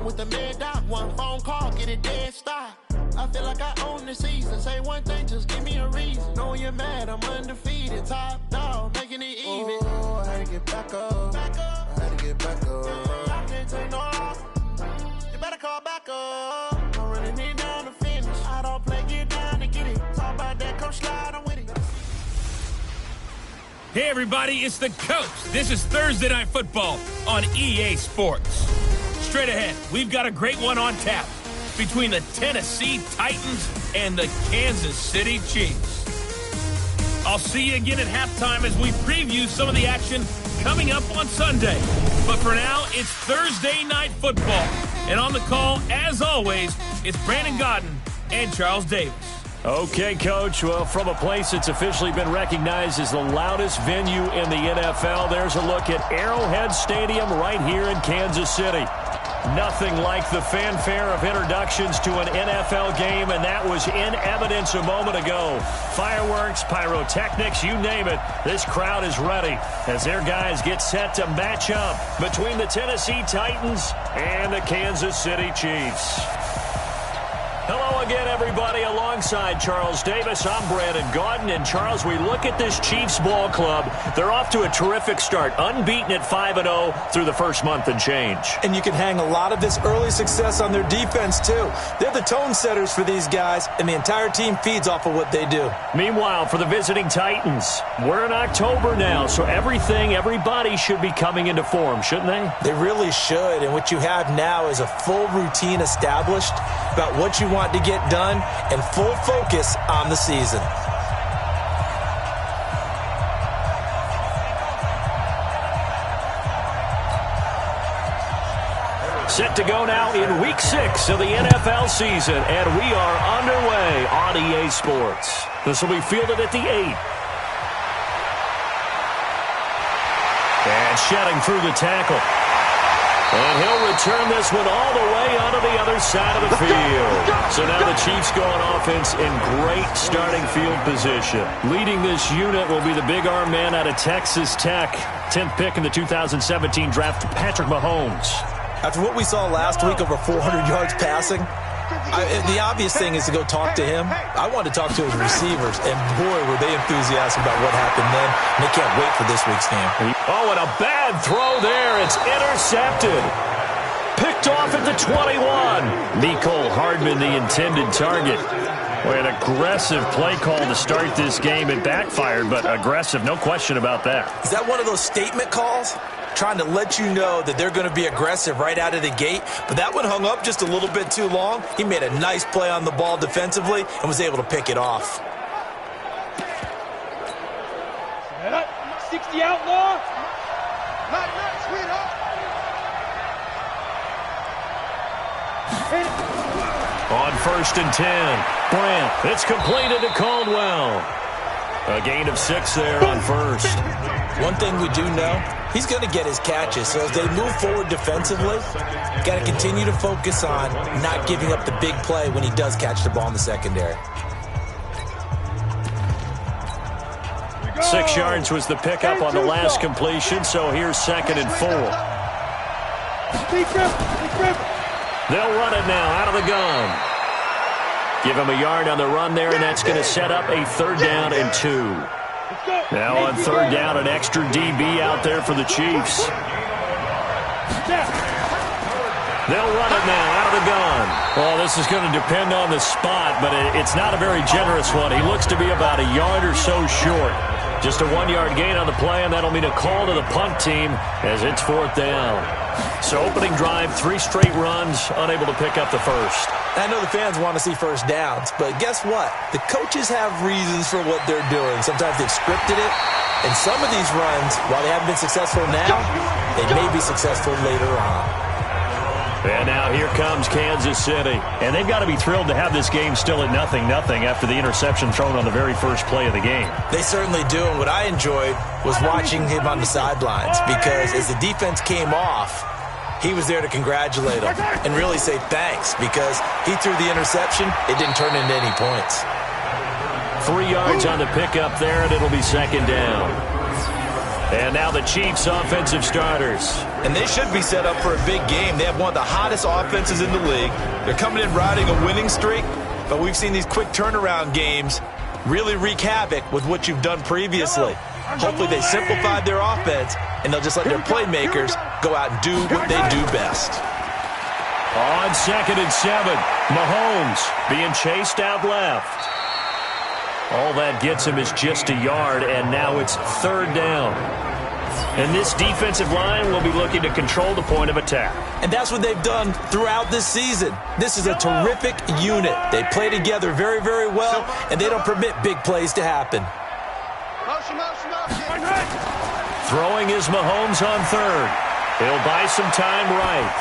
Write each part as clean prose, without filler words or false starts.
I'm with the mad dot, one phone call, get it dead stop. I feel like I own the season. Say one thing, just give me a reason. Knowing you're mad, I'm undefeated. Top dog, making it even. Oh, I had to get back up. I had to get back up. I can't take no loss. You better call back up. I'm running it down to finish. I don't play, get down to get it. Talk about that, come slide, I'm with it. Hey, everybody, it's the Coach. This is Thursday Night Football on EA Sports. Straight ahead, we've got a great one on tap between the Tennessee Titans and the Kansas City Chiefs. I'll see you again at halftime as we preview some of the action coming up on Sunday. But for now, it's Thursday Night Football. And on the call, as always, it's Brandon Gaudin and Charles Davis. Okay, Coach. Well, from a place that's officially been recognized as the loudest venue in the NFL, there's a look at Arrowhead Stadium right here in Kansas City. Nothing like the fanfare of introductions to an NFL game, and that was in evidence a moment ago. Fireworks, pyrotechnics, you name it. This crowd is ready as their guys get set to match up between the Tennessee Titans and the Kansas City Chiefs. Hello again, everybody. Alongside Charles Davis, I'm Brandon Gaudin. And, Charles, we look at this Chiefs ball club. They're off to a terrific start, unbeaten at 5-0 through the first month and change. And you can hang a lot of this early success on their defense, too. They're the tone setters for these guys, and the entire team feeds off of what they do. Meanwhile, for the visiting Titans, we're in October now, so everybody should be coming into form, shouldn't they? They really should, and what you have now is a full routine established about what you want to get done and full focus on the season. Set to go now in Week 6 of the NFL season, and we are underway on EA Sports. This will be fielded at the 8. And shedding through the tackle. And he'll return this one all the way onto the other side of the field. So now the Chiefs go on offense in great starting field position. Leading this unit will be the big arm man out of Texas Tech. 10th pick in the 2017 draft, Patrick Mahomes. After what we saw last week, over 400 yards passing, the obvious thing is to go talk to him. I want to talk to his receivers, and boy, were they enthusiastic about what happened then. And they can't wait for this week's game. Oh, and a bad throw there. It's intercepted. Picked off at the 21. Mecole Hardman, the intended target. Boy, an aggressive play call to start this game. It backfired, but aggressive, no question about that. Is that one of those statement calls? Trying to let you know that they're going to be aggressive right out of the gate. But that one hung up just a little bit too long. He made a nice play on the ball defensively and was able to pick it off. 60 outlaw. On 1st and 10. Brant, it's completed to Caldwell. A gain of 6 there on first. One thing we do know, he's going to get his catches. So as they move forward defensively, got to continue to focus on not giving up the big play when he does catch the ball in the secondary. 6 yards was the pickup on the last completion, so here's 2nd and 4. They'll run it now out of the gun. Give him a yard on the run there, and that's going to set up a 3rd down and 2. Now on 3rd down, an extra DB out there for the Chiefs. They'll run it now out of the gun. Well, this is going to depend on the spot, but it's not a very generous one. He looks to be about a yard or so short. Just a 1-yard gain on the play, and that'll mean a call to the punt team as it's 4th down. So opening drive, 3 straight runs, unable to pick up the first. I know the fans want to see first downs, but guess what? The coaches have reasons for what they're doing. Sometimes they've scripted it, and some of these runs, while they haven't been successful now, they may be successful later on. And now here comes Kansas City. And they've got to be thrilled to have this game still at 0-0 after the interception thrown on the very first play of the game. They certainly do, and what I enjoyed was watching him on the sidelines, because as the defense came off, he was there to congratulate him and really say thanks, because he threw the interception. It didn't turn into any points. 3 yards on the pickup there, and it'll be 2nd down. And now the Chiefs' offensive starters. And they should be set up for a big game. They have one of the hottest offenses in the league. They're coming in riding a winning streak, but we've seen these quick turnaround games really wreak havoc with what you've done previously. Hopefully they simplified their offense, and they'll just let their playmakers go out and do what they do best. On 2nd and 7, Mahomes being chased out left. All that gets him is just a yard, and now it's 3rd down. And this defensive line will be looking to control the point of attack. And that's what they've done throughout this season. This is a terrific unit. They play together very, very well, and they don't permit big plays to happen. Throwing is Mahomes on 3rd. He'll buy some time right.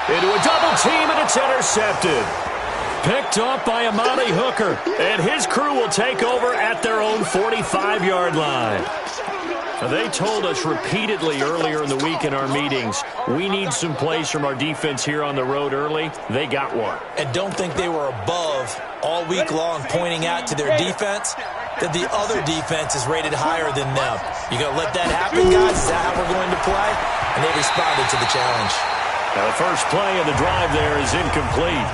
Into a double team, and it's intercepted. Picked off by Amani Hooker, and his crew will take over at their own 45-yard line. Now, they told us repeatedly earlier in the week in our meetings, we need some plays from our defense here on the road early. They got one. And don't think they were above all week long pointing out to their defense that the other defense is rated higher than them. You going to let that happen, guys? Is that how we're going to play? And they responded to the challenge. Now, the first play of the drive there is incomplete.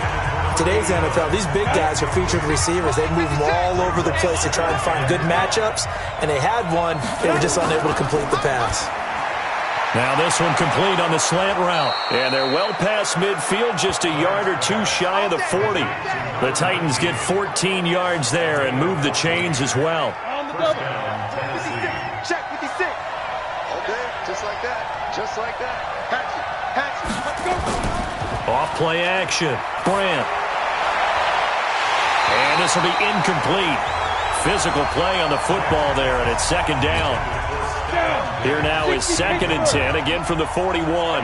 Today's NFL, these big guys are featured receivers. They move them all over the place to try and find good matchups, and they had one. They were just unable to complete the pass. Now this one complete on the slant route, and they're well past midfield, just a yard or two shy of the 40. The Titans get 14 yards there and move the chains as well. On the double. 56. Check 56. Okay, just like that. Just like that. Hatchet. Let's go. Off play action. Brandt. And this will be incomplete. Physical play on the football there, and it's 2nd down. Here now is 2nd and 10, again from the 41.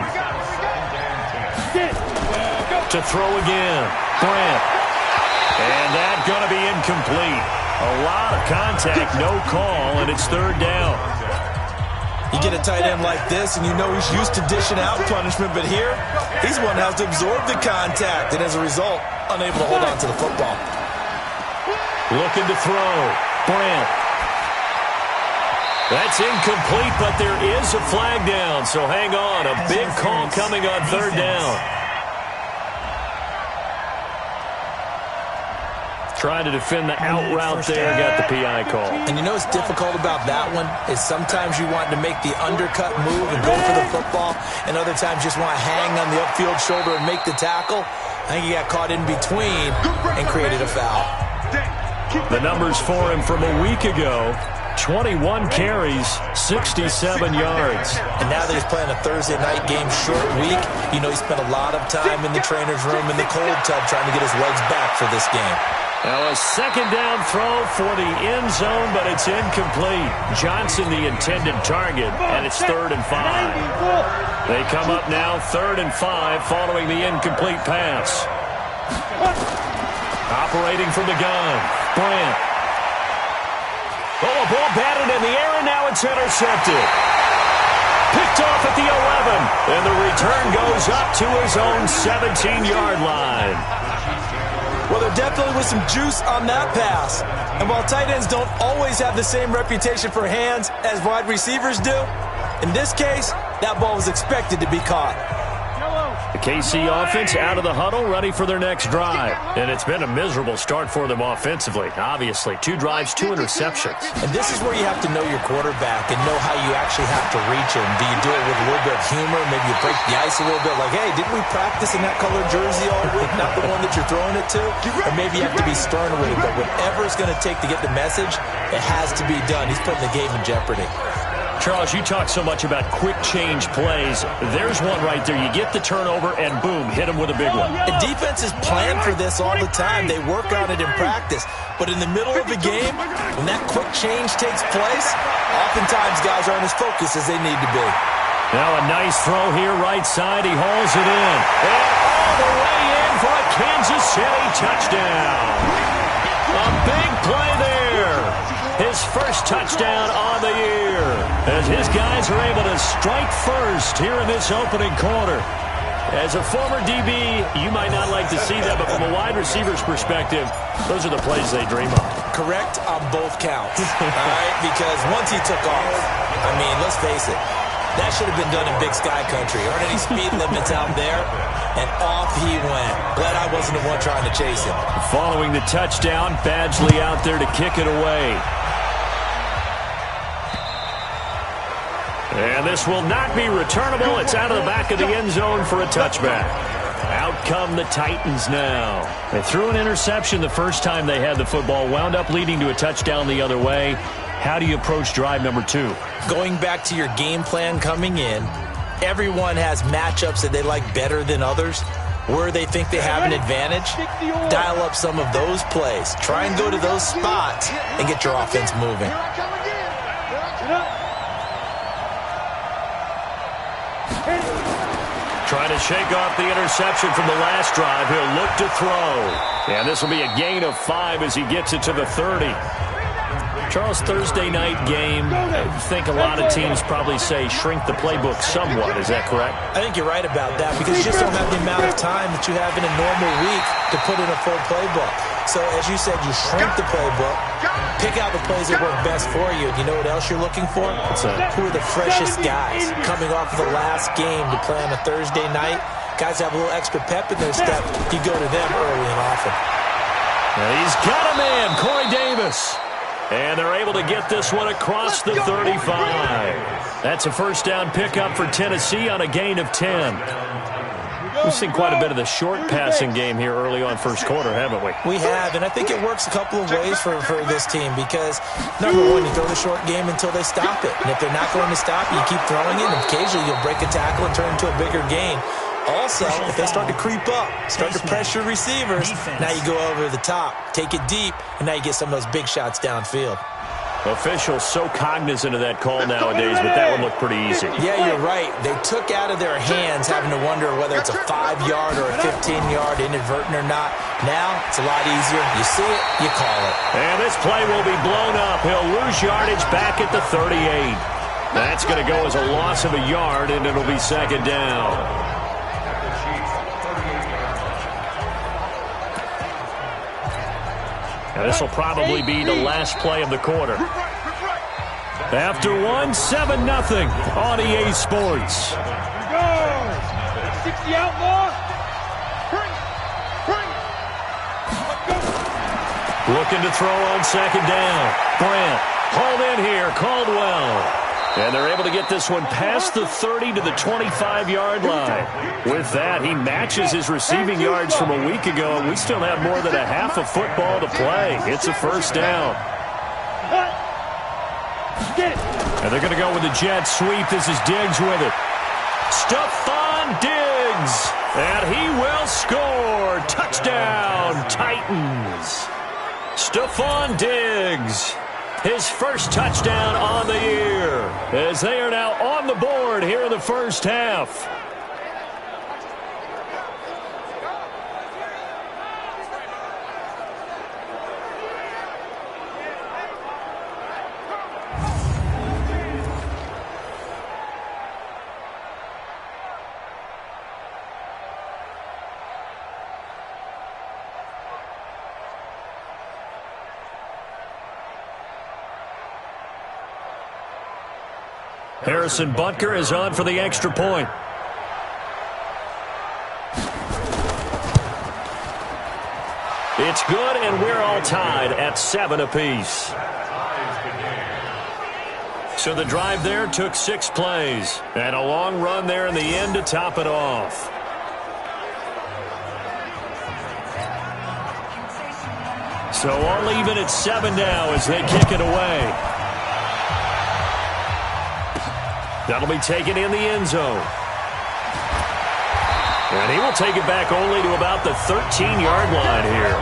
To throw again. Brandt. And that's going to be incomplete. A lot of contact, no call, and it's 3rd down. You get a tight end like this, and you know he's used to dishing out punishment, but here, he's the one who has to absorb the contact, and as a result, unable to hold on to the football. Looking to throw. Brandt. That's incomplete, but there is a flag down, so hang on. A big call coming on 3rd down. Trying to defend the out route there, got the PI call. And you know what's difficult about that one is sometimes you want to make the undercut move and go for the football, and other times just want to hang on the upfield shoulder and make the tackle. I think he got caught in between and created a foul. The numbers for him from a week ago, 21 carries, 67 yards. And now that he's playing a Thursday night game, short week, you know he spent a lot of time in the trainer's room in the cold tub trying to get his legs back for this game. Now a 2nd down throw for the end zone, but it's incomplete. Johnson the intended target, and it's 3rd and 5. They come up now 3rd and 5 following the incomplete pass. Operating from the gun, Brandt. Oh, a ball batted in the air, and now it's intercepted. Picked off at the 11, and the return goes up to his own 17-yard line. Well, there definitely was some juice on that pass. And while tight ends don't always have the same reputation for hands as wide receivers do, in this case, that ball was expected to be caught. The KC offense out of the huddle, ready for their next drive. And it's been a miserable start for them offensively. Obviously, 2 drives, 2 interceptions. And this is where you have to know your quarterback and know how you actually have to reach him. Do you do it with a little bit of humor? Maybe you break the ice a little bit like, hey, didn't we practice in that colored jersey all week? Not the one that you're throwing it to? Or maybe you have to be stern with it. But whatever it's going to take to get the message, it has to be done. He's putting the game in jeopardy. Charles, you talk so much about quick change plays. There's one right there. You get the turnover, and boom, hit him with a big one. And defenses plan for this all the time. They work on it in practice. But in the middle of a game, when that quick change takes place, oftentimes guys aren't as focused as they need to be. Now a nice throw here, right side. He hauls it in. And all the way in for a Kansas City touchdown. A big play there. His first touchdown on the year, as his guys are able to strike first here in this opening quarter. As a former DB, you might not like to see that, but from a wide receiver's perspective, those are the plays they dream of. Correct on both counts, all right? Because once he took off, I mean, let's face it, that should have been done in Big Sky Country. Aren't any speed limits out there? And off he went. Glad I wasn't the one trying to chase him. Following the touchdown, Badgley out there to kick it away. And this will not be returnable. It's out of the back of the end zone for a touchback. Out come the Titans now. They threw an interception the first time they had the football, wound up leading to a touchdown the other way. How do you approach drive number 2? Going back to your game plan coming in, everyone has matchups that they like better than others. Where they think they have an advantage, dial up some of those plays. Try and go to those spots and get your offense moving. Trying to shake off the interception from the last drive. He'll look to throw. And this will be a gain of 5 as he gets it to the 30. Charles, Thursday night game, I think a lot of teams probably say shrink the playbook somewhat. Is that correct? I think you're right about that because you just don't have the amount of time that you have in a normal week to put in a full playbook. So as you said, you shrink the playbook, pick out the plays that work best for you. And you know what else you're looking for? Who are the freshest guys coming off of the last game to play on a Thursday night? Guys have a little extra pep in their step. You go to them early and often. And he's got a man, Corey Davis. And they're able to get this one across the 35. That's a first down pickup for Tennessee on a gain of 10. We've seen quite a bit of the short passing game here early on first quarter, haven't we? We have, and I think it works a couple of ways for this team because, number one, you throw the short game until they stop it. And if they're not going to stop it, you keep throwing it, and occasionally you'll break a tackle and turn it into a bigger gain. Also, if they start to creep up, start to pressure receivers, now you go over the top, take it deep, and now you get some of those big shots downfield. Officials so cognizant of that call nowadays, but that one looked pretty easy. Yeah, you're right. They took out of their hands having to wonder whether it's a 5-yard or a 15-yard inadvertent or not. Now, it's a lot easier. You see it, you call it. And this play will be blown up. He'll lose yardage back at the 38. That's going to go as a loss of a yard, and it'll be second down. And this will probably be the last play of the quarter. After one, 7-0 on EA Sports. Here we go. 60 outlaw. Bring. Looking to throw on second down. Brant, hauled in here, Caldwell. And they're able to get this one past the 30 to the 25-yard line. With that, he matches his receiving yards from a week ago, and we still have more than a half of football to play. It's a first down. And they're going to go with the jet sweep. This is Diggs with it. Stephon Diggs. And he will score. Touchdown, Titans. Stephon Diggs. His first touchdown on the year, as they are now on the board here in the first half. Harrison Butker is on for the extra point. It's good, and we're all tied at 7 apiece. So the drive there took 6 plays, and a long run there in the end to top it off. So all even at 7 now as they kick it away. That'll be taken in the end zone. And he will take it back only to about the 13-yard line here.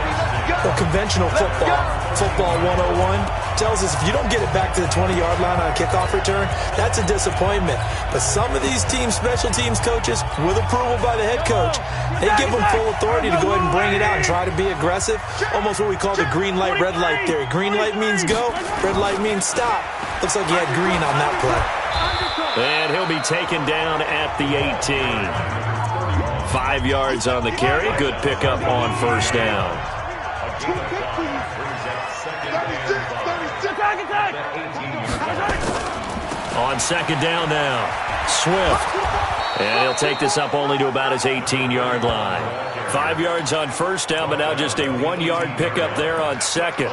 Well, conventional football 101, tells us if you don't get it back to the 20-yard line on a kickoff return, that's a disappointment. But some of these teams, special teams coaches, with approval by the head coach, they give them full authority to go ahead and bring it out and try to be aggressive. Almost what we call the green light, red light theory. Green light means go, red light means stop. Looks like he had green on that play. And he'll be taken down at the 18. 5 yards on the carry. Good pickup on first down. On second down now, Swift. And he'll take this up only to about his 18-yard line. 5 yards on first down, but now just a 1-yard pickup there on second.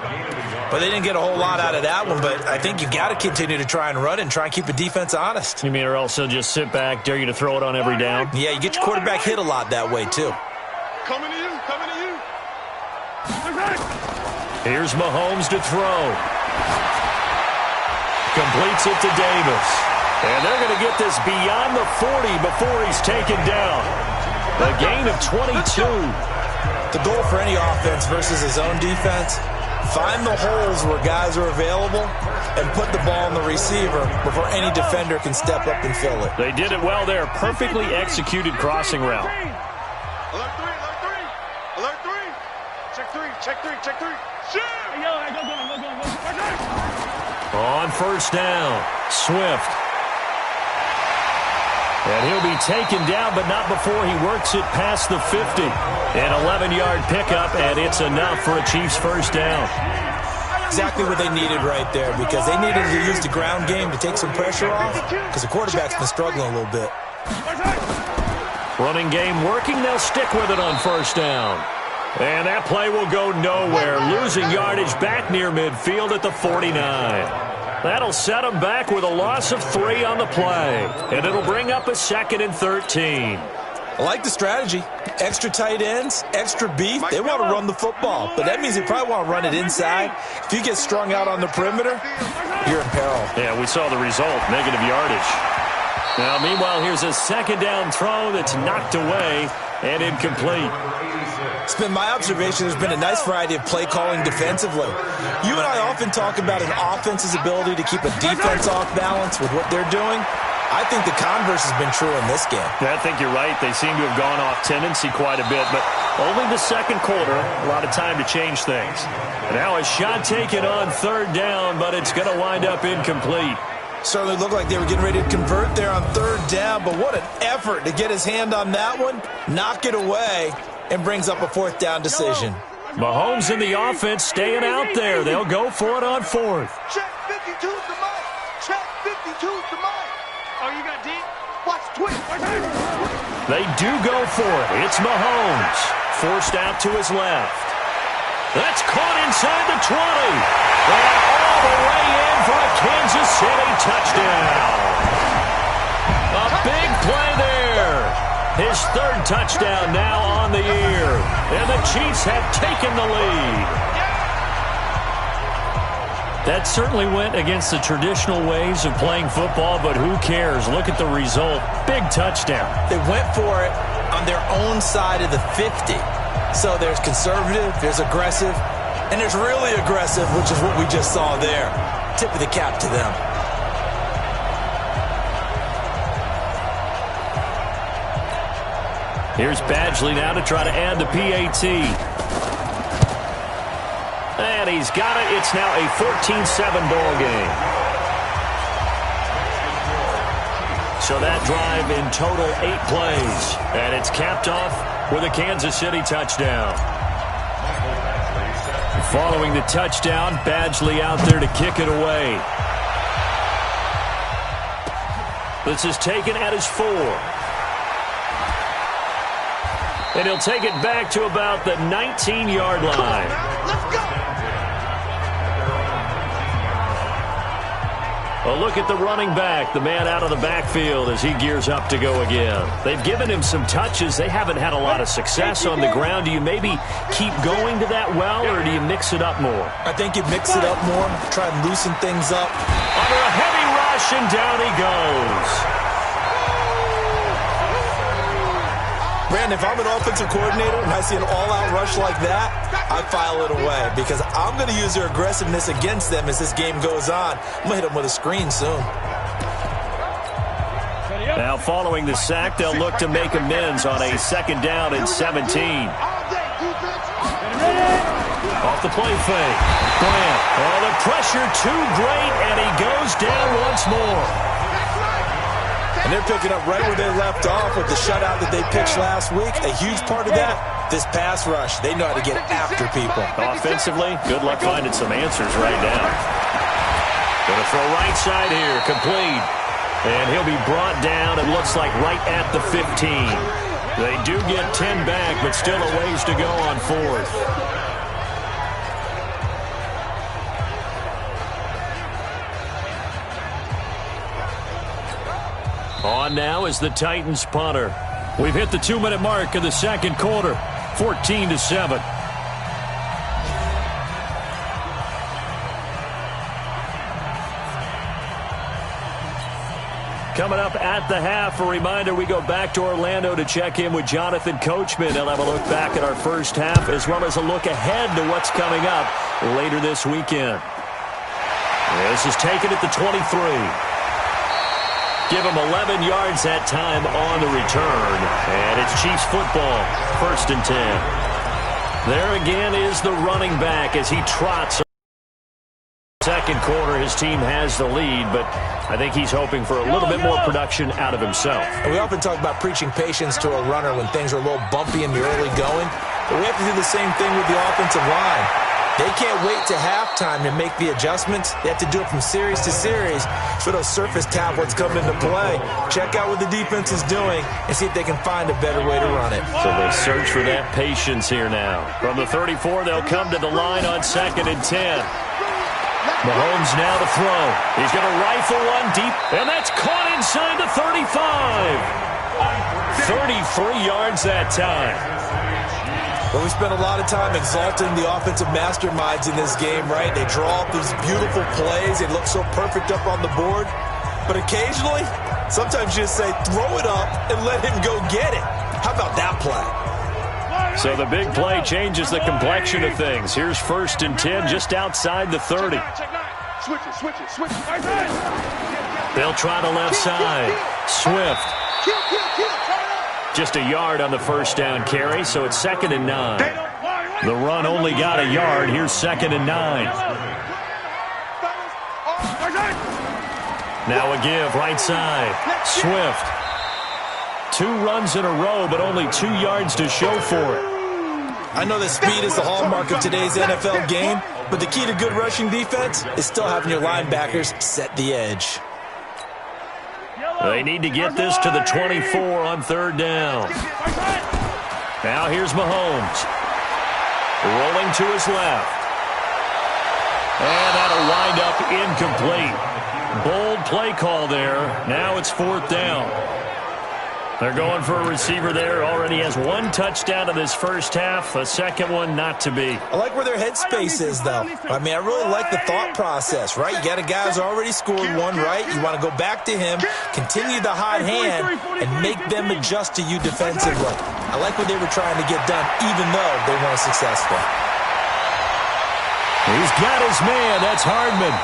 But they didn't get a whole lot out of that one, but I think you got to continue to try and run and try and keep the defense honest. You mean, or else he'll just sit back, dare you to throw it on every down? Yeah, you get your quarterback hit a lot that way, too. Coming to you, coming to you. Here's Mahomes to throw. Completes it to Davis. And they're going to get this beyond the 40 before he's taken down. A gain of 22. The goal for any offense versus his own defense, find the holes where guys are available and put the ball in the receiver before any defender can step up and fill it. They did it well there. Perfectly executed crossing route. Alert 3, alert 3. Alert 3. Check 3, check 3, check 3. Shoot! On first down, Swift. And he'll be taken down, but not before he works it past the 50. An 11-yard pickup, and it's enough for a Chiefs first down. Exactly what they needed right there, because they needed to use the ground game to take some pressure off, because the quarterback's been struggling a little bit. Running game working, they'll stick with it on first down. And that play will go nowhere, losing yardage back near midfield at the 49. That'll set them back with a loss of 3 on the play. And it'll bring up a 2nd and 13. I like the strategy. Extra tight ends, extra beef. They want to run the football, but that means they probably want to run it inside. If you get strung out on the perimeter, you're in peril. Yeah, we saw the result, negative yardage. Now, meanwhile, here's a second down throw that's knocked away and incomplete. It's been my observation there's been a nice variety of play calling defensively. You and I often talk about an offense's ability to keep a defense off balance with what they're doing. I think the converse has been true in this game. Yeah, I think you're right. They seem to have gone off tendency quite a bit, but only the second quarter, a lot of time to change things. Now a shot taken on third down, but it's going to wind up incomplete. Certainly looked like they were getting ready to convert there on third down, but what an effort to get his hand on that one, knock it away, and brings up a fourth down decision. Mahomes in the offense staying out there. They'll go for it on fourth. Check 52 to Mike. Check 52 to Mike. Oh, you got deep? Watch twitch. They do go for it. It's Mahomes. Forced out to his left. That's caught inside the 20. And all the way in for a Kansas City touchdown. A big play there. His third touchdown now on the year. And the Chiefs have taken the lead. That certainly went against the traditional ways of playing football, but who cares? Look at the result. Big touchdown. They went for it on their own side of the 50. So there's conservative, there's aggressive, and there's really aggressive, which is what we just saw there. Tip of the cap to them. Here's Badgley now to try to add the PAT. And he's got it. It's now a 14-7 ball game. So that drive in total 8 plays. And it's capped off with a Kansas City touchdown. Following the touchdown, Badgley out there to kick it away. This is taken at his 4. And he'll take it back to about the 19-yard line. Let's go. A look at the running back, the man out of the backfield as he gears up to go again. They've given him some touches. They haven't had a lot of success on the ground. Do you maybe keep going to that well, or do you mix it up more? I think you mix it up more, try and loosen things up. Under a heavy rush, and down he goes. man, if I'm an offensive coordinator and I see an all-out rush like that, I file it away because I'm going to use their aggressiveness against them as this game goes on. I'm going to hit them with a screen soon. Now following the sack, they'll look to make amends on a 2nd down and 17. Off the play fake. Grant. Oh, the pressure too great, and he goes down once more. And they're picking up right where they left off with the shutout that they pitched last week. A huge part of that, this pass rush. They know how to get after people. Offensively, good luck finding some answers right now. Going to throw right side here, complete. And he'll be brought down, it looks like right at the 15. They do get 10 back, but still a ways to go on 4th. On now is the Titans punter. We've hit the 2-minute mark in the 2nd quarter, 14-7. Coming up at the half, a reminder, we go back to Orlando to check in with Jonathan Coachman. He'll have a look back at our first half as well as a look ahead to what's coming up later this weekend. This is taken at the 23. Give him 11 yards that time on the return. And it's Chiefs football, 1st and 10. There again is the running back as he trots. 2nd quarter, his team has the lead, but I think he's hoping for a little bit more production out of himself. And we often talk about preaching patience to a runner when things are a little bumpy in the early going, but we have to do the same thing with the offensive line. They can't wait to halftime to make the adjustments. They have to do it from series to series so those surface tablets come into play. Check out what the defense is doing and see if they can find a better way to run it. So they search for that patience here now. From the 34, they'll come to the line on 2nd and 10. Mahomes now to throw. He's going to rifle one deep, and that's caught inside the 35. 33 yards that time. Well, we spent a lot of time exalting the offensive masterminds in this game, right? They draw up these beautiful plays. They look so perfect up on the board. But occasionally, sometimes you just say, throw it up and let him go get it. How about that play? So the big play changes the complexion of things. Here's 1st and 10 just outside the 30. Switch it. They'll try the left side. Swift. Just a yard on the 1st down carry, so it's 2nd and 9. The run only got a yard. Here's 2nd and 9. Now a give, right side. Swift. 2 runs in a row, but only 2 yards to show for it. I know that speed is the hallmark of today's NFL game, but the key to good rushing defense is still having your linebackers set the edge. They need to get this to the 24 on 3rd down. Now here's Mahomes. Rolling to his left. And that'll wind up incomplete. Bold play call there. Now it's 4th down. They're going for a receiver there. Already has 1 touchdown in this first half. A 2nd one not to be. I like where their headspace is, though. I mean, I really like the thought process, right? You got a guy who's already scored 1, right? You want to go back to him, continue the hot hand, and make them adjust to you defensively. I like what they were trying to get done, even though they weren't successful. He's got his man. That's Hardman.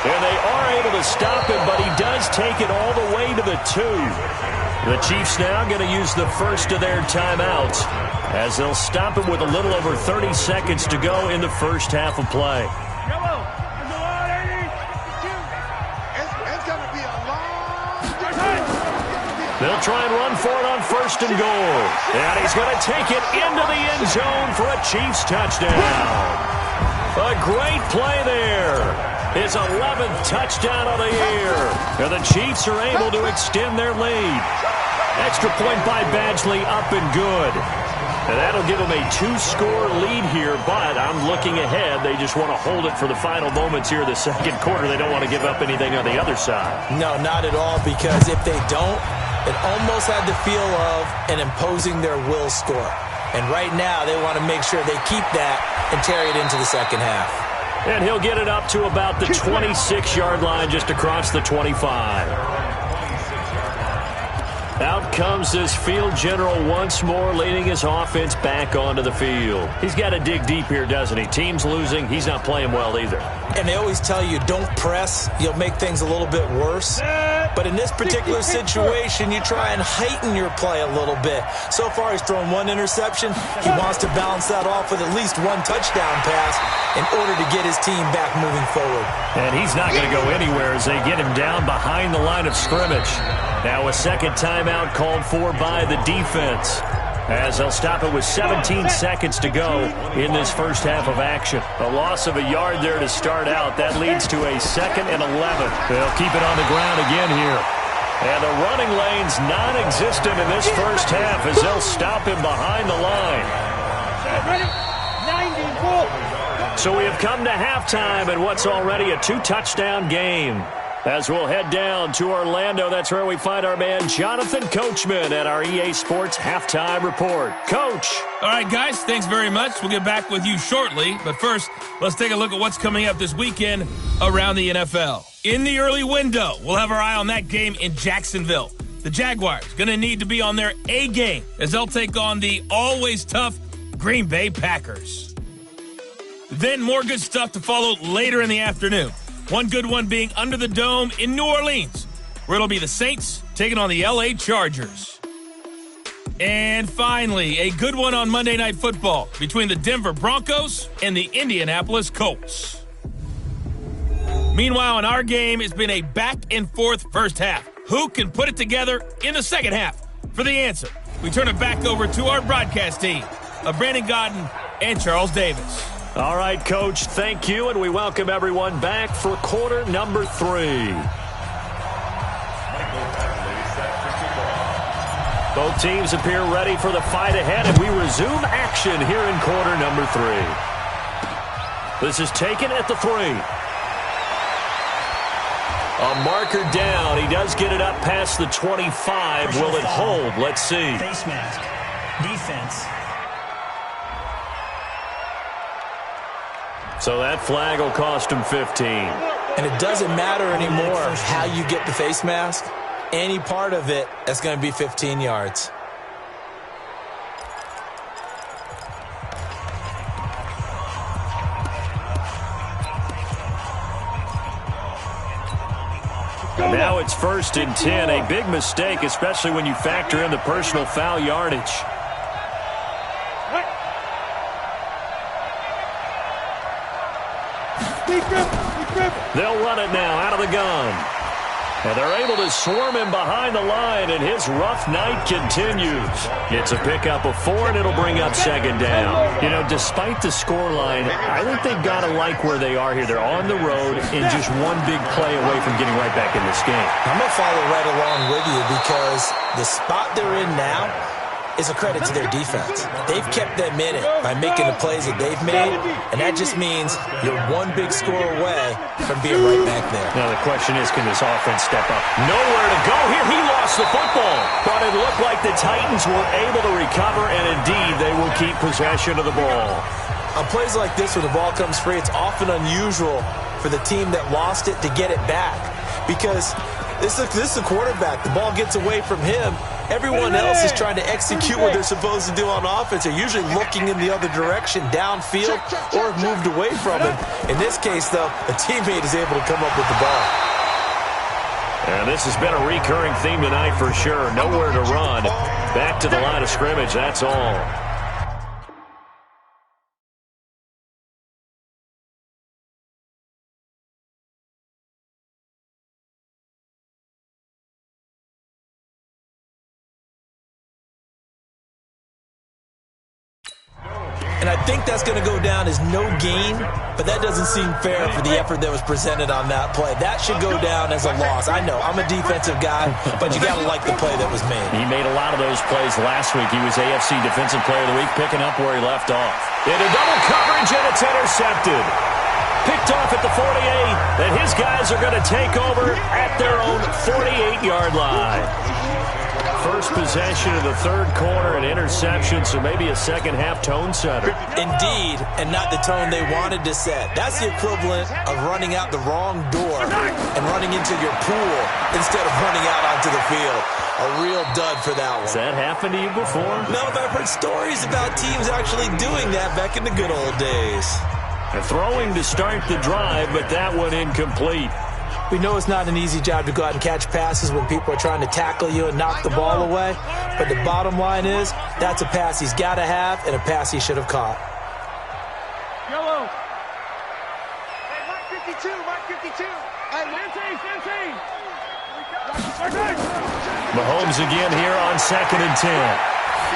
And they are able to stop him, but he does take it all the way to the 2. The Chiefs now going to use the first of their timeouts as they'll stop him with a little over 30 seconds to go in the first half of play. They'll try and run for it on 1st and goal. And he's going to take it into the end zone for a Chiefs touchdown. A great play there. His 11th touchdown of the year. And the Chiefs are able to extend their lead. Extra point by Badgley, up and good. And that'll give them a 2-score lead here, but I'm looking ahead. They just want to hold it for the final moments here of the 2nd quarter. They don't want to give up anything on the other side. No, not at all, because if they don't, it almost had the feel of an imposing their will score. And right now, they want to make sure they keep that and carry it into the 2nd half. And he'll get it up to about the 26-yard line, just across the 25. Out comes this field general once more, leading his offense back onto the field. He's got to dig deep here, doesn't he? Team's losing. He's not playing well either. And they always tell you, don't press. You'll make things a little bit worse. But in this particular situation, you try and heighten your play a little bit. So far, he's thrown one interception. He wants to balance that off with at least one touchdown pass in order to get his team back moving forward. And he's not going to go anywhere as they get him down behind the line of scrimmage. Now a second timeout called for by the defense, as they'll stop it with 17 seconds to go in this first half of action. A loss of a yard there to start out. That leads to a 2nd and 11. They'll keep it on the ground again here. And the running lane's non-existent in this first half as they'll stop him behind the line. So we have come to halftime in what's already a 2-touchdown game. As we'll head down to Orlando, that's where we find our man Jonathan Coachman at our EA Sports Halftime Report. Coach. All right, guys, thanks very much. We'll get back with you shortly. But first, let's take a look at what's coming up this weekend around the NFL. In the early window, we'll have our eye on that game in Jacksonville. The Jaguars going to need to be on their A game as they'll take on the always tough Green Bay Packers. Then more good stuff to follow later in the afternoon. One good one being under the dome in New Orleans, where it'll be the Saints taking on the LA Chargers. And finally, a good one on Monday Night Football between the Denver Broncos and the Indianapolis Colts. Meanwhile, in our game, it's been a back-and-forth first half. Who can put it together in the second half? For the answer, we turn it back over to our broadcast team of Brandon Gaudin and Charles Davis. All right, Coach, thank you, and we welcome everyone back for quarter number 3. Both teams appear ready for the fight ahead, and we resume action here in quarter number 3. This is taken at the 3. A marker down. He does get it up past the 25. Will it hold? Let's see. Face mask. Defense. So that flag will cost him 15. And it doesn't matter anymore how you get the face mask. Any part of it, that's going to be 15 yards. And now it's 1st and 10. A big mistake, especially when you factor in the personal foul yardage. They'll run it now out of the gun. And they're able to swarm him behind the line, and his rough night continues. It's a pickup of 4, and it'll bring up 2nd down. You know, despite the scoreline, I think they've got to like where they are here. They're on the road and just one big play away from getting right back in this game. I'm going to follow right along with you because the spot they're in now is a credit to their defense. They've kept them in it by making the plays that they've made, and that just means you're one big score away from being right back there. Now the question is, can this offense step up? Nowhere to go here. He lost the football. But it looked like the Titans were able to recover, and indeed they will keep possession of the ball. On plays like this where the ball comes free, it's often unusual for the team that lost it to get it back because this is the quarterback. The ball gets away from him. Everyone else is trying to execute what they're supposed to do on offense. They're usually looking in the other direction, downfield, or have moved away from him. In this case, though, a teammate is able to come up with the ball. And this has been a recurring theme tonight for sure. Nowhere to run. Back to the line of scrimmage, that's all. And I think that's going to go down as no gain, but that doesn't seem fair for the effort that was presented on that play. That should go down as a loss. I know, I'm a defensive guy, but you got to like the play that was made. He made a lot of those plays last week. He was AFC Defensive Player of the Week, picking up where he left off. Into double coverage, and it's intercepted. Picked off at the 48, and his guys are going to take over at their own 48-yard line. first possession of the third quarter, an interception, so maybe a second-half tone setter. Indeed, and not the tone they wanted to set. That's the equivalent of running out the wrong door and running into your pool instead of running out onto the field. A real dud for that one. Has that happened to you before? No, but I've heard stories about teams actually doing that back in the good old days. Throwing to start the drive, but that one incomplete. We know it's not an easy job to go out and catch passes when people are trying to tackle you and knock the ball away. But the bottom line is, that's a pass he's got to have and a pass he should have caught. Yellow. Hey, Mike 52, Mike 52. Hey, Mahomes again here on 2nd and 10.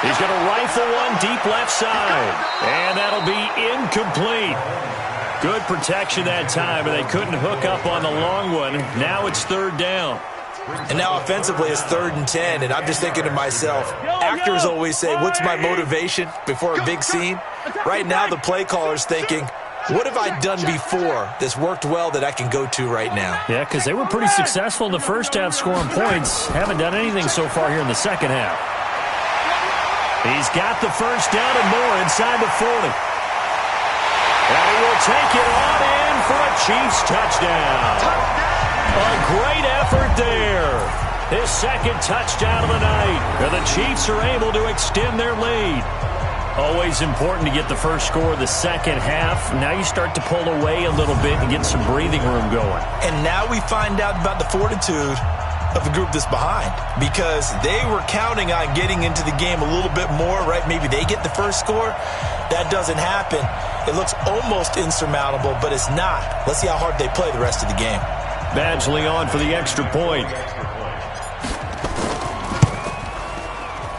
He's going to rifle one deep left side. And that'll be incomplete. Good protection that time, and they couldn't hook up on the long one. Now it's 3rd down. And now offensively it's 3rd and 10, and I'm just thinking to myself, actors always say, what's my motivation before a big scene? Right now the play caller's thinking, what have I done before that's worked well that I can go to right now? Yeah, because they were pretty successful in the first half scoring points. Haven't done anything so far here in the second half. He's got the first down and more inside the 40. And he will take it on in for a Chiefs touchdown. A great effort there. His 2nd touchdown of the night. And the Chiefs are able to extend their lead. Always important to get the first score of the second half. Now you start to pull away a little bit and get some breathing room going. And now we find out about the fortitude of the group that's behind, because they were counting on getting into the game a little bit more, right? Maybe they get the first score. That doesn't happen. It looks almost insurmountable, but it's not. Let's see how hard they play the rest of the game. Badgley on for the extra point.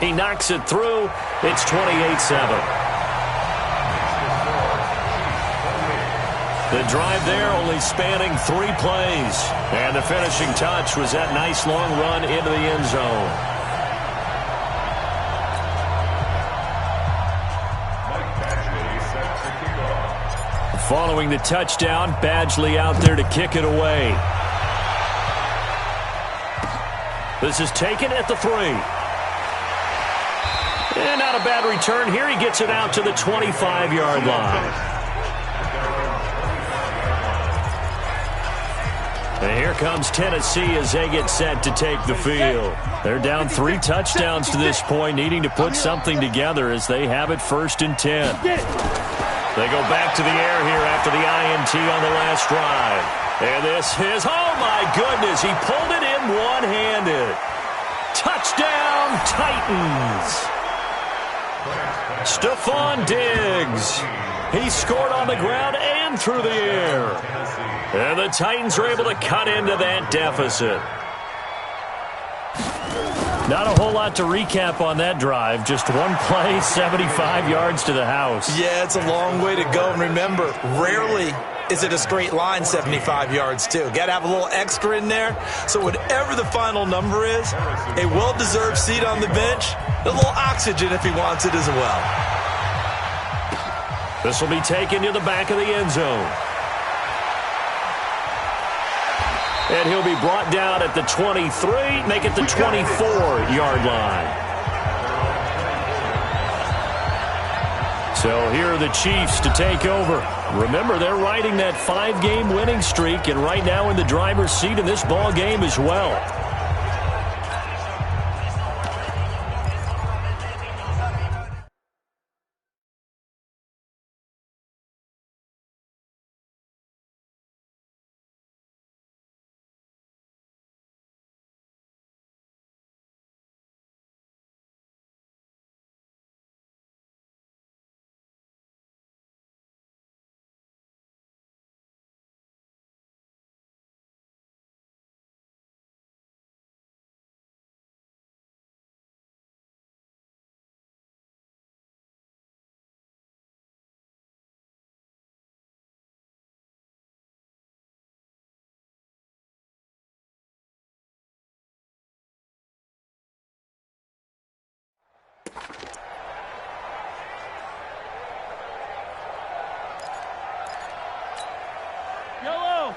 He knocks it through. It's 28-7. The drive there only spanning 3 plays. And the finishing touch was that nice long run into the end zone. Following the touchdown, Badgley out there to kick it away. This is taken at the 3. And not a bad return here. He gets it out to the 25-yard line. And here comes Tennessee as they get set to take the field. They're down 3 touchdowns to this point, needing to put something together as they have it 1st and 10. They go back to the air here after the INT on the last drive. And this is, oh my goodness, he pulled it in one-handed. Touchdown, Titans. Stephon Diggs. He scored on the ground and through the air. And the Titans are able to cut into that deficit. Not a whole lot to recap on that drive. Just one play, 75 yards to the house. Yeah, it's a long way to go. And remember, rarely is it a straight line 75 yards, too. Got to have a little extra in there. So whatever the final number is, a well-deserved seat on the bench, a little oxygen if he wants it as well. This will be taken to the back of the end zone. And he'll be brought down at the 23, make it the 24-yard line. So here are the Chiefs to take over. Remember, they're riding that 5-game winning streak, and right now in the driver's seat in this ball game as well.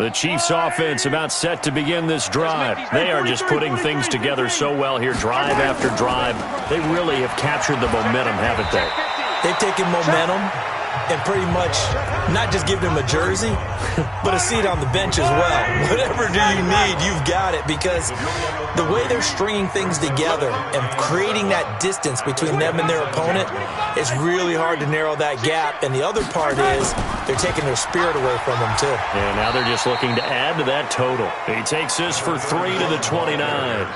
The Chiefs offense about set to begin this drive. They are just putting things together so well here, drive after drive. They really have captured the momentum, haven't they? They've taken momentum and pretty much not just give them a jersey, but a seat on the bench as well. Whatever do you need, you've got it, because the way they're stringing things together and creating that distance between them and their opponent is really hard to narrow that gap. And the other part is they're taking their spirit away from them, too. And now they're just looking to add to that total. He takes this for 3 to the 29.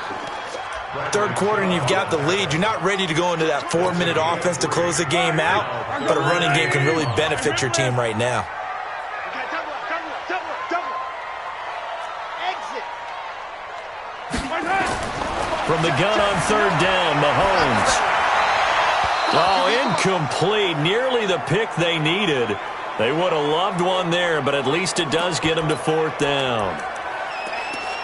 Third quarter and you've got the lead. You're not ready to go into that 4-minute offense to close the game out, but a running game can really benefit your team right now. From the gun on third down, Mahomes. Oh, incomplete. Nearly the pick they needed. They would have loved one there, but at least it does get them to fourth down.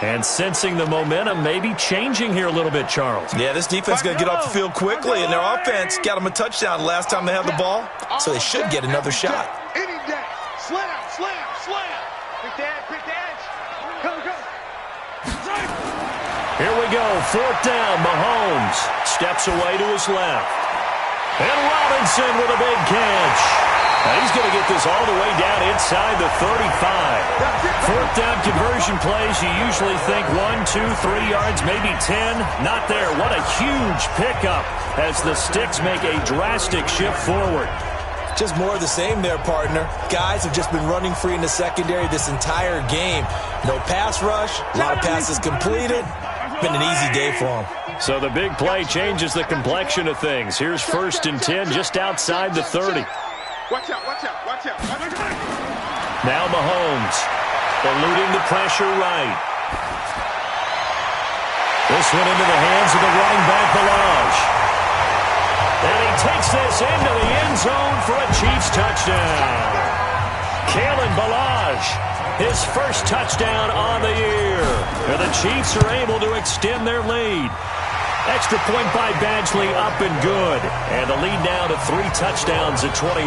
And sensing the momentum maybe changing here a little bit, Charles. Yeah, this defense is going to get off the field quickly, and their offense got them a touchdown last time they had the ball, so they should get another shot. Any day. Slam, slam, slam. Quick dance. Go. Here we go, fourth down. Mahomes steps away to his left. And Robinson with a big catch. Now he's going to get this all the way down inside the 35. Fourth down conversion plays, you usually think 1, 2, 3 yards, maybe 10. Not there. What a huge pickup as the Sticks make a drastic shift forward. Just more of the same there, partner. Guys have just been running free in the secondary this entire game. No pass rush, a lot of passes completed. Been an easy day for them. So the big play changes the complexion of things. Here's 1st and 10 just outside the 30. Watch out. Now Mahomes eluding the pressure right. This one into the hands of the running back, Ballage. And he takes this into the end zone for a Chiefs touchdown. Kalen Ballage, his first touchdown on the year. And the Chiefs are able to extend their lead. Extra point by Badgley up and good. And the lead now to 3 touchdowns at 21.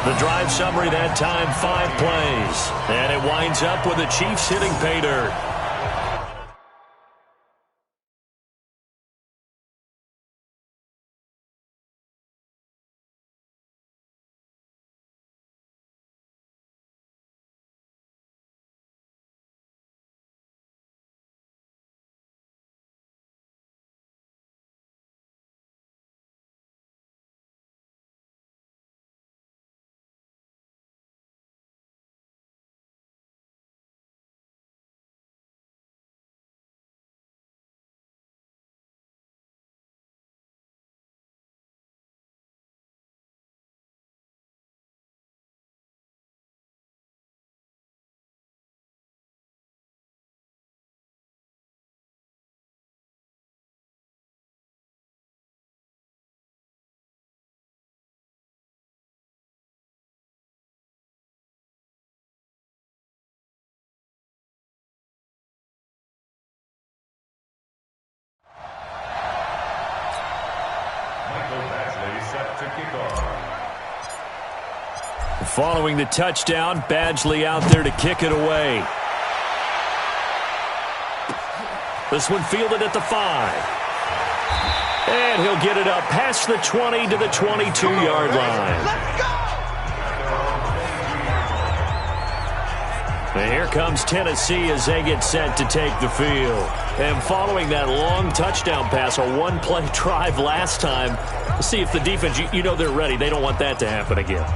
The drive summary that time, 5 plays. And it winds up with the Chiefs hitting pay dirt. Following the touchdown, Badgley out there to kick it away. This one fielded at the 5. And he'll get it up past the 20 to the 22-yard line. Let's go! And here comes Tennessee as they get set to take the field. And following that long touchdown pass, a one-play drive last time, let's see if the defense, you know they're ready. They don't want that to happen again.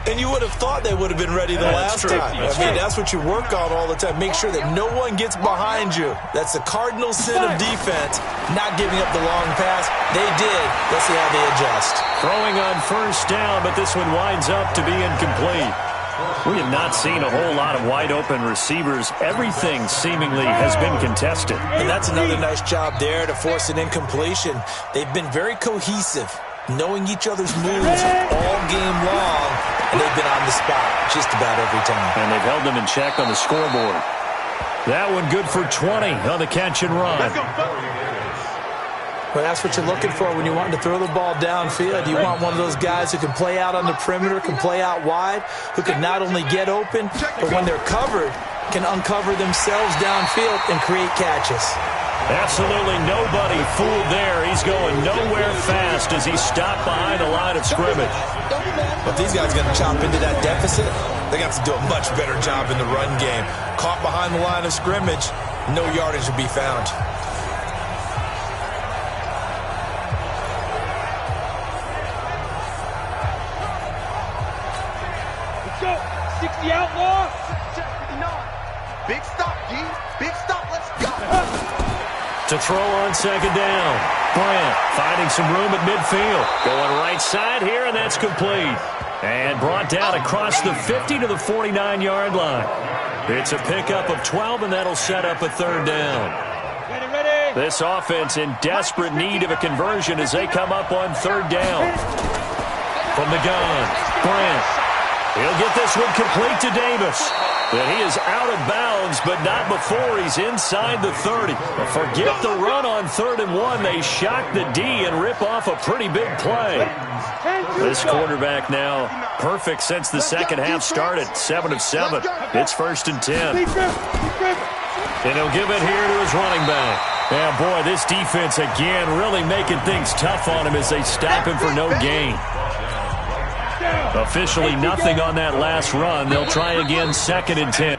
And you would have thought they would have been ready the last time. That's what you work on all the time. Make sure that no one gets behind you. That's the cardinal sin of defense, not giving up the long pass. They did. Let's see how they adjust. Throwing on first down, but this one winds up to be incomplete. We have not seen a whole lot of wide-open receivers. Everything seemingly has been contested. And that's another nice job there to force an incompletion. They've been very cohesive, knowing each other's moves all game long, and they've been on the spot just about every time. And they've held them in check on the scoreboard. That one good for 20 on the catch and run. Well, that's what you're looking for when you're wanting to throw the ball downfield. You want one of those guys who can play out on the perimeter, can play out wide, who can not only get open, but when they're covered, can uncover themselves downfield and create catches. Absolutely nobody fooled there. He's going nowhere fast as he stopped behind the line of scrimmage. But these guys are going to chop into that deficit. They got to do a much better job in the run game. Caught behind the line of scrimmage, no yardage to be found. Let's go. 60 outlaw. Big stop, D. Big stop. Let's go. To throw on second down. Bryant finding some room at midfield. Going right side here, and that's complete. And brought down across the 50 to the 49-yard line. It's a pickup of 12, and that'll set up a third down. Ready. This offense in desperate need of a conversion as they come up on third down. From the gun, Bryant. He'll get this one complete to Davis. But he is out of bounds, but not before he's inside the 30. Forget the run on 3rd and 1. They shock the D and rip off a pretty big play. This quarterback now perfect since the second half started. 7 of 7. It's 1st and 10. And he'll give it here to his running back. Yeah, boy, this defense again really making things tough on him as they stop him for no gain. Officially nothing on that last run. They'll try again 2nd and 10.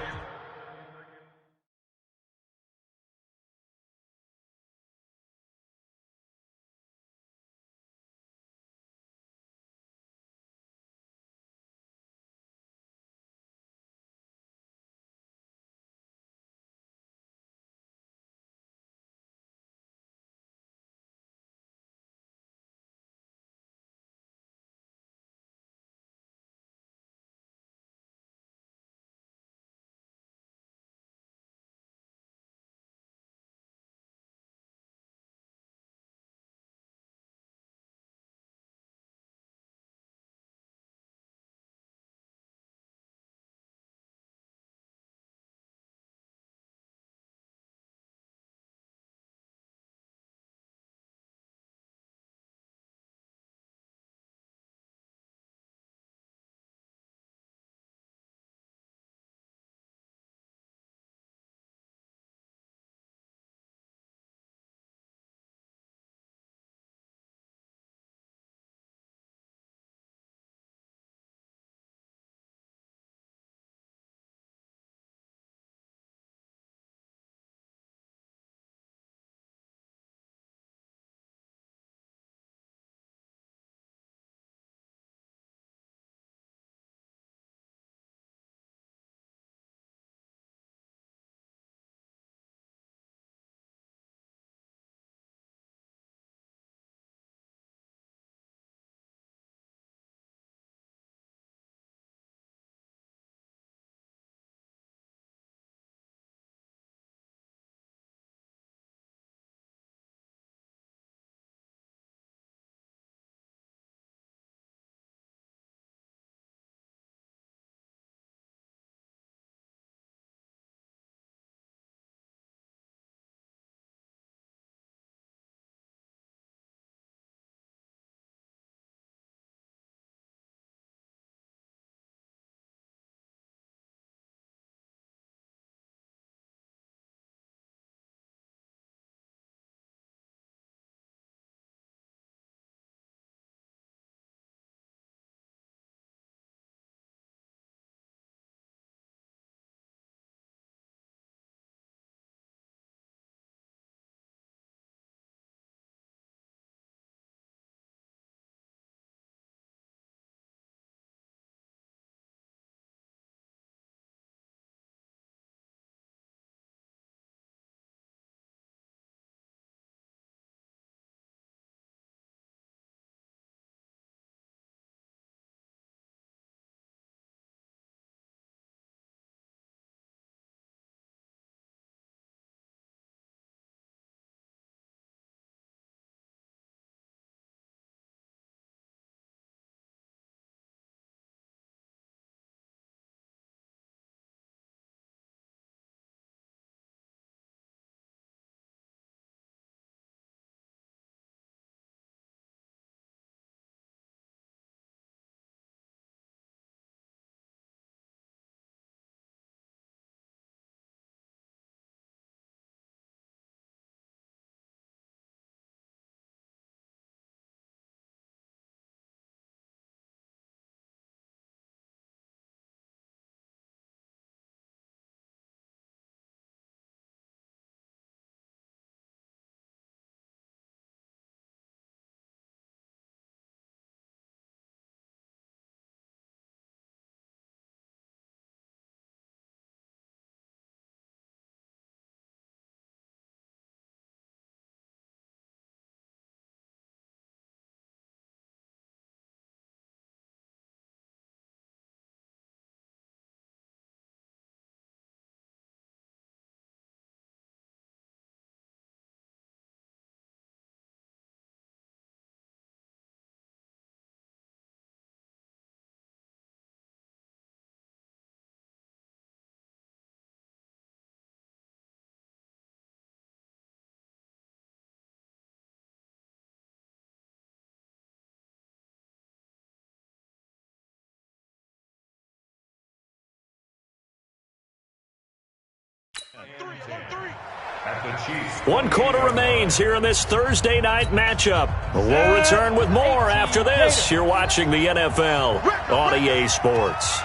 1 quarter remains here in this Thursday night matchup. We'll return with more after this. You're watching the NFL on EA Sports.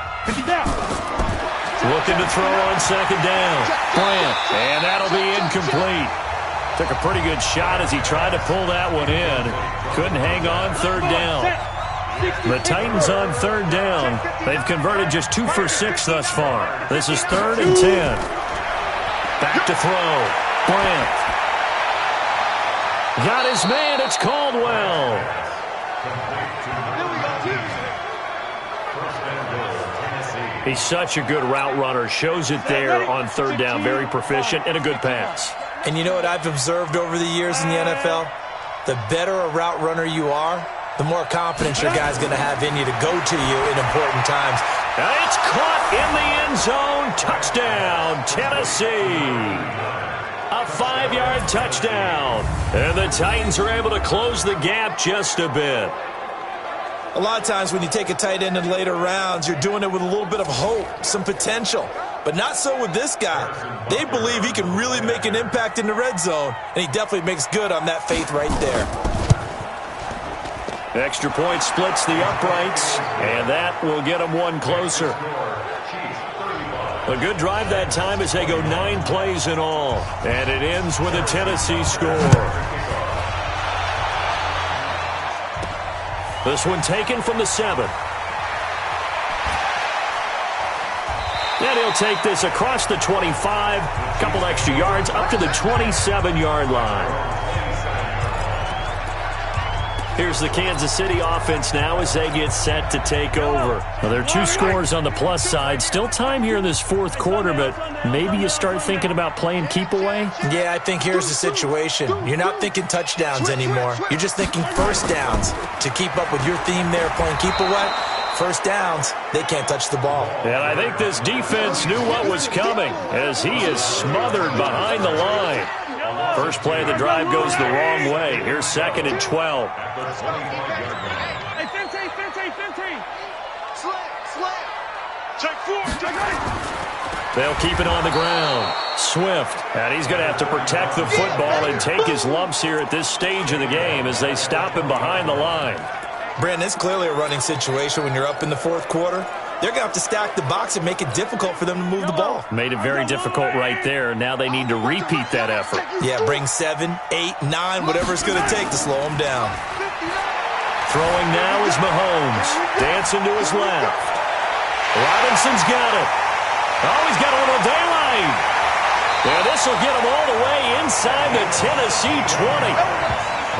Looking to throw on second down. Bryant, and that'll be incomplete. Took a pretty good shot as he tried to pull that one in. Couldn't hang on third down. The Titans on third down. They've converted just 2 for 6 thus far. This is 3rd and 10. Back to throw. Bryant. Got his man. It's Caldwell. He's such a good route runner. Shows it there on third down. Very proficient and a good pass. And you know what I've observed over the years in the NFL? The better a route runner you are, the more confidence your guy's going to have in you to go to you in important times. It's caught in the end zone. Touchdown, Tennessee. A 5-yard touchdown. And the Titans are able to close the gap just a bit. A lot of times when you take a tight end in later rounds, you're doing it with a little bit of hope, some potential. But not so with this guy. They believe he can really make an impact in the red zone, and he definitely makes good on that faith right there. Extra point splits the uprights, and that will get them one closer. A good drive that time as they go 9 plays in all, and it ends with a Tennessee score. This one taken from the 7. And he'll take this across the 25, couple extra yards up to the 27-yard line. Here's the Kansas City offense now as they get set to take over. Well, there are 2 scores on the plus side. Still time here in this 4th quarter, but maybe you start thinking about playing keep away? Yeah, I think here's the situation. You're not thinking touchdowns anymore. You're just thinking first downs. To keep up with your theme there, playing keep away, first downs, they can't touch the ball. And I think this defense knew what was coming as he is smothered behind the line. First play of the drive goes the wrong way. Here's 2nd and 12. They'll keep it on the ground. Swift, and he's going to have to protect the football and take his lumps here at this stage of the game as they stop him behind the line. Brandon, it's clearly a running situation when you're up in the 4th quarter. They're going to have to stack the box and make it difficult for them to move the ball. Made it very difficult right there. Now they need to repeat that effort. Yeah, bring 7, 8, 9, whatever it's going to take to slow them down. Throwing now is Mahomes. Dancing to his left. Robinson's got it. Oh, he's got a little daylight. Yeah, this will get him all the way inside the Tennessee 20.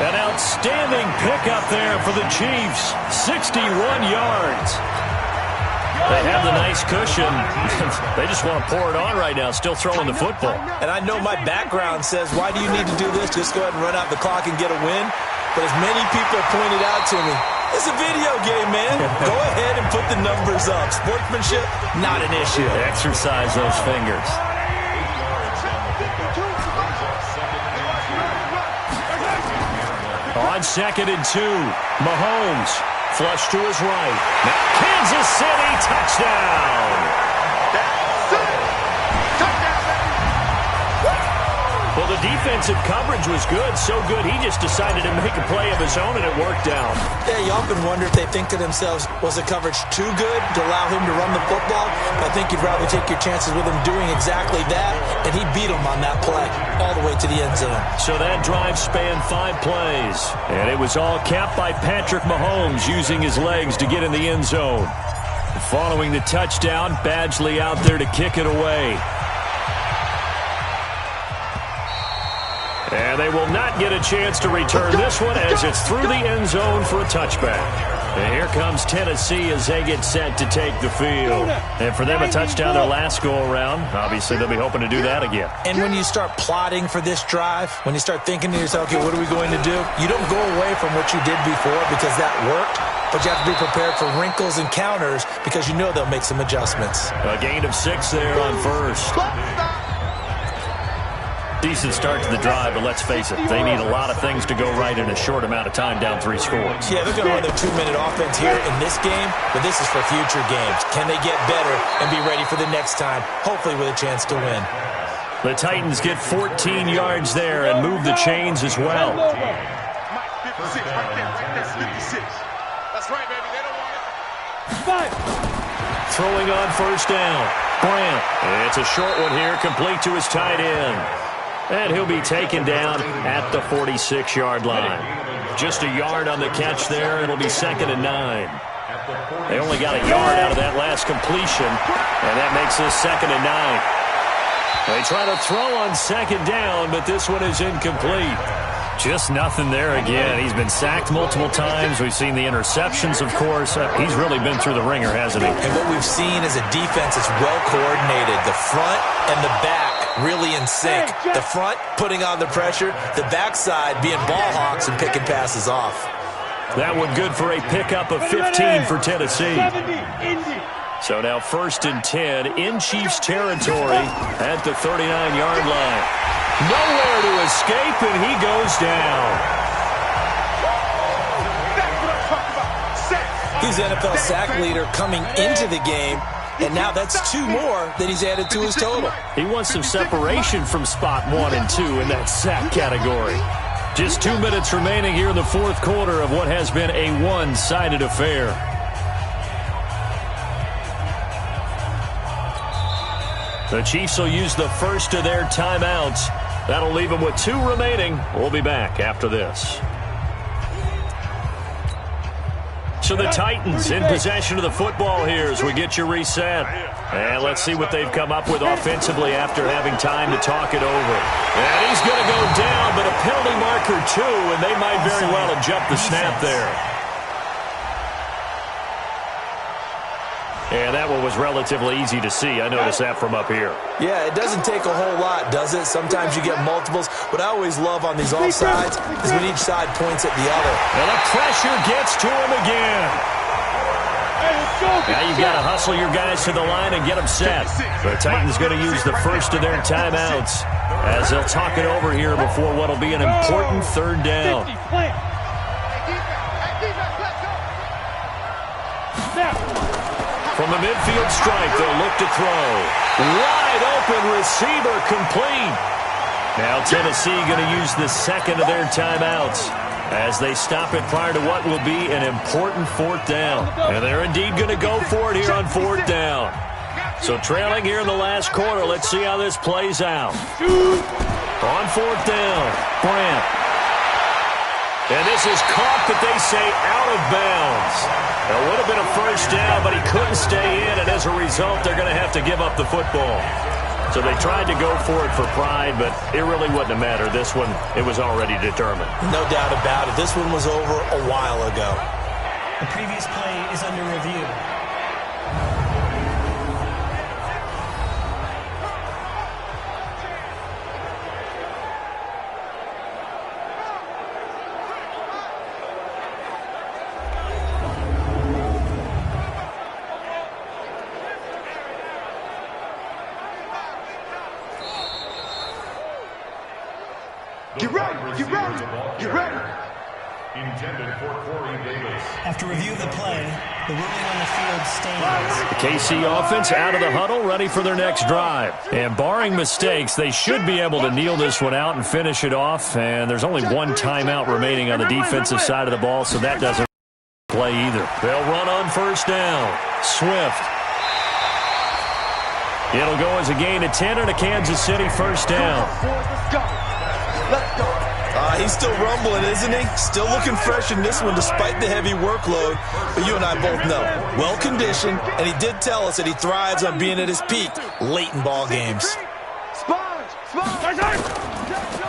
An outstanding pickup there for the Chiefs. 61 yards. They have the nice cushion. They just want to pour it on right now, still throwing the football. And I know my background says, why do you need to do this? Just go ahead and run out the clock and get a win. But as many people pointed out to me, it's a video game, man. Go ahead and put the numbers up. Sportsmanship, not an issue. Exercise those fingers. On 2nd and 2, Mahomes. Flush to his right. Now Kansas City touchdown. Well, the defensive coverage was good, so good he just decided to make a play of his own, and it worked out. Yeah, you often wonder if they think to themselves, was the coverage too good to allow him to run the football? I think you'd rather take your chances with him doing exactly that, and he beat him on that play all the way to the end zone. So that drive spanned 5 plays, and it was all capped by Patrick Mahomes using his legs to get in the end zone. Following the touchdown, Badgley out there to kick it away. And they will not get a chance to return this one as it's through the end zone for a touchback. And here comes Tennessee as they get set to take the field. And for them, a touchdown their last go-around. Obviously, they'll be hoping to do that again. And when you start plotting for this drive, when you start thinking to yourself, okay, what are we going to do? You don't go away from what you did before because that worked. But you have to be prepared for wrinkles and counters because you know they'll make some adjustments. A gain of 6 there on first. Decent start to the drive, but let's face it, they need a lot of things to go right in a short amount of time, down 3 scores. Yeah, they're going to run their 2-minute offense here in this game, but this is for future games. Can they get better and be ready for the next time, hopefully with a chance to win? The Titans get 14 yards there and move the chains as well. 56, right there, 56. That's right, baby. They don't want it. Throwing on first down. Brandt. It's a short one here, complete to his tight end. And he'll be taken down at the 46-yard line. Just a yard on the catch there. It'll be 2nd and 9. They only got a yard out of that last completion, and that makes this 2nd and 9. They try to throw on 2nd down, but this one is incomplete. Just nothing there again. He's been sacked multiple times. We've seen the interceptions, of course. He's really been through the ringer, hasn't he? And what we've seen is a defense that's well coordinated. The front and the back really in sync. The front putting on the pressure, the backside being ball hawks and picking passes off. That one good for a pickup of 15 for Tennessee. So now 1st and 10 in Chiefs territory at the 39-yard line. Nowhere to escape, and he goes down. He's NFL sack leader coming into the game, and now that's 2 more that he's added to his total. He wants some separation from spot 1 and 2 in that sack category. Just 2 minutes remaining here in the 4th quarter of what has been a one-sided affair. The Chiefs will use the first of their timeouts. That'll leave them with 2 remaining. We'll be back after this. So the Titans in possession of the football here as we get you reset. And let's see what they've come up with offensively after having time to talk it over. And he's going to go down, but a penalty marker too, and they might very well have jumped the snap there. And that one was relatively easy to see. I noticed that from up here. Yeah, it doesn't take a whole lot, does it? Sometimes you get multiples. What I always love on these offsides is when each side points at the other. And the pressure gets to him again. Now you've got to hustle your guys to the line and get them set. The Titans going to use the first of their timeouts as they'll talk it over here before what will be an important 3rd down. From the midfield stripe, they'll look to throw. Wide open receiver complete. Now Tennessee going to use the 2nd of their timeouts as they stop it prior to what will be an important 4th down. And they're indeed going to go for it here on 4th down. So trailing here in the last quarter, let's see how this plays out. On 4th down, Brandt. And this is caught, but they say out of bounds. It would have been a first down, but he couldn't stay in, and as a result, they're going to have to give up the football. So they tried to go for it for pride, but it really wouldn't have mattered. This one, it was already determined. No doubt about it. This one was over a while ago. The previous play is under review. Get ready, get ready, get ready. Intended for Corey Davis. After review of the play, the ruling on the field stands. The KC offense out of the huddle, ready for their next drive. And barring mistakes, they should be able to kneel this one out and finish it off. And there's only 1 timeout remaining on the defensive side of the ball, so that doesn't play either. They'll run on first down. Swift. It'll go as a gain of 10 and a Kansas City first down. Let's go. Let's go. He's still rumbling, isn't he? Still looking fresh in this one despite the heavy workload. But you and I both know, well-conditioned, and he did tell us that he thrives on being at his peak late in ball games. Sponge.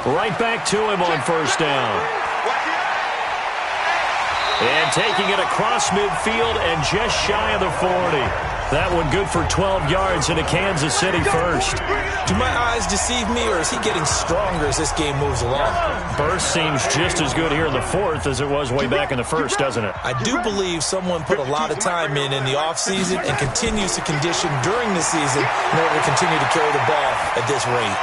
Right back to him on first down. And taking it across midfield and just shy of the 40. That one good for 12 yards into Kansas City first. Do my eyes deceive me, or is he getting stronger as this game moves along? Burst seems just as good here in the 4th as it was way back in the 1st, doesn't it? I do believe someone put a lot of time in the offseason and continues to condition during the season in order to continue to carry the ball at this rate.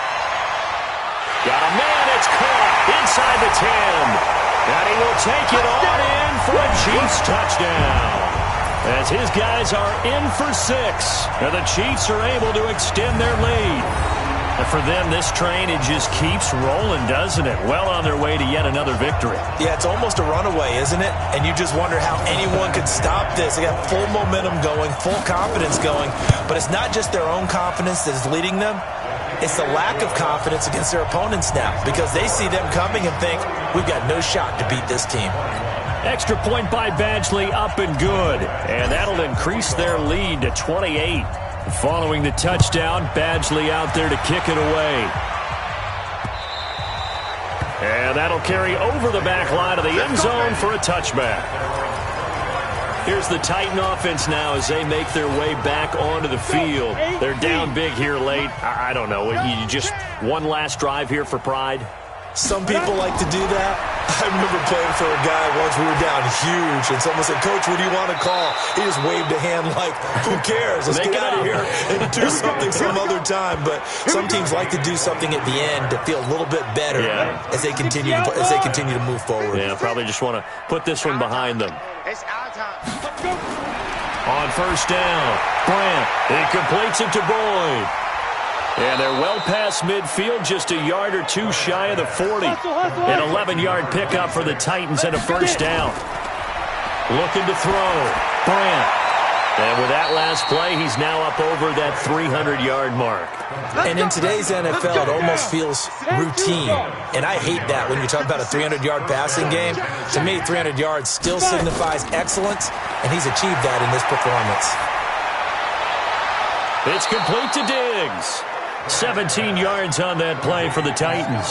Got a man, it's caught inside the 10. And he will take it on in for a Chiefs touchdown. As his guys are in for 6, and the Chiefs are able to extend their lead. And for them, this train, it just keeps rolling, doesn't it? Well on their way to yet another victory. Yeah, it's almost a runaway, isn't it? And you just wonder how anyone could stop this. They got full momentum going, full confidence going. But it's not just their own confidence that is leading them. It's the lack of confidence against their opponents now, because they see them coming and think, we've got no shot to beat this team. Extra point by Badgley, up and good. And that'll increase their lead to 28. Following the touchdown, Badgley out there to kick it away. And that'll carry over the back line of the end zone for a touchback. Here's the Titan offense now as they make their way back onto the field. They're down big here late. I don't know. You just one last drive here for pride? Some people like to do that. I remember playing for a guy once. We were down huge, and someone said, Coach, what do you want to call? He just waved a hand like, who cares? Let's get out of here and do something some other time. But some teams like to do something at the end to feel a little bit better as they continue to move forward. Yeah, probably just want to put this one behind them. It's our time. On first down, Brandt. He completes it to Boyd. And they're well past midfield, just a yard or two shy of the 40. An 11-yard pickup for the Titans and a first down. Looking to throw. Brandt. And with that last play, he's now up over that 300-yard mark. And in today's NFL, it almost feels routine. And I hate that when you talk about a 300-yard passing game. To me, 300 yards still signifies excellence, and he's achieved that in this performance. It's complete to Diggs. 17 yards on that play for the Titans.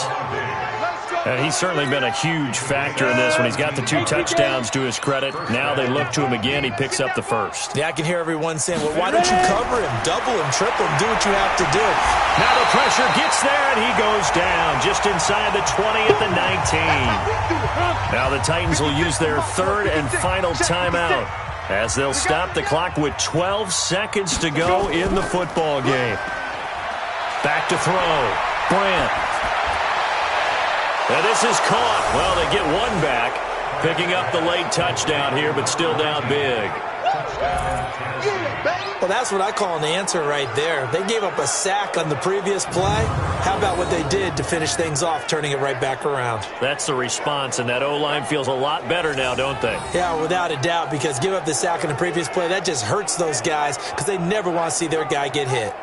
And he's certainly been a huge factor in this when he's got the 2 touchdowns to his credit. Now they look to him again. He picks up the first. Yeah, I can hear everyone saying, well, why don't you cover him, double him, triple him, do what you have to do. Now the pressure gets there, and he goes down just inside the 20 at the 19. Now the Titans will use their third and final timeout as they'll stop the clock with 12 seconds to go in the football game. Back to throw. Brandt. And this is caught. Well, they get one back. Picking up the late touchdown here, but still down big. Well, that's what I call an answer right there. They gave up a sack on the previous play. How about what they did to finish things off, turning it right back around? That's the response, and that O-line feels a lot better now, don't they? Yeah, without a doubt, because give up the sack on the previous play, that just hurts those guys because they never want to see their guy get hit.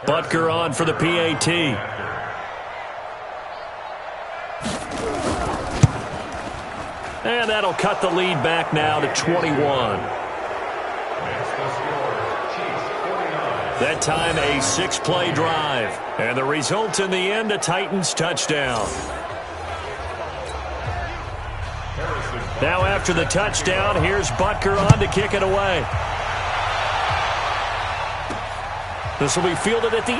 Butker on for the PAT. And that'll cut the lead back now to 21. That time a 6-play drive. And the result in the end, a Titans touchdown. Now after the touchdown, here's Butker on to kick it away. This will be fielded at the 8.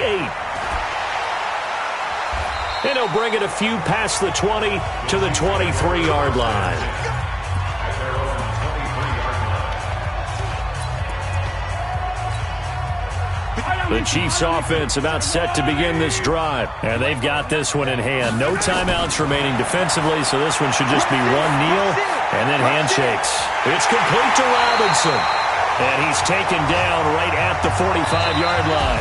And he'll bring it a few past the 20 to the 23-yard line. The Chiefs offense about set to begin this drive. And they've got this one in hand. No timeouts remaining defensively, so this one should just be one kneel and then handshakes. It's complete to Robinson. And he's taken down right at the 45-yard line.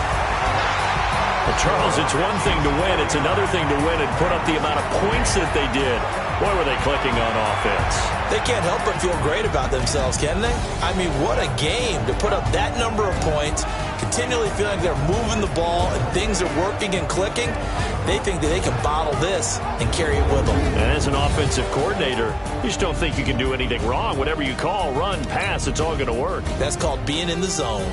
Well, Charles, it's one thing to win. It's another thing to win and put up the amount of points that they did. Boy, were they clicking on offense. They can't help but feel great about themselves, can they? I mean, what a game to put up that number of points, continually feeling like they're moving the ball and things are working and clicking. They think that they can bottle this and carry it with them. And as an offensive coordinator, you just don't think you can do anything wrong. Whatever you call, run, pass, it's all going to work. That's called being in the zone.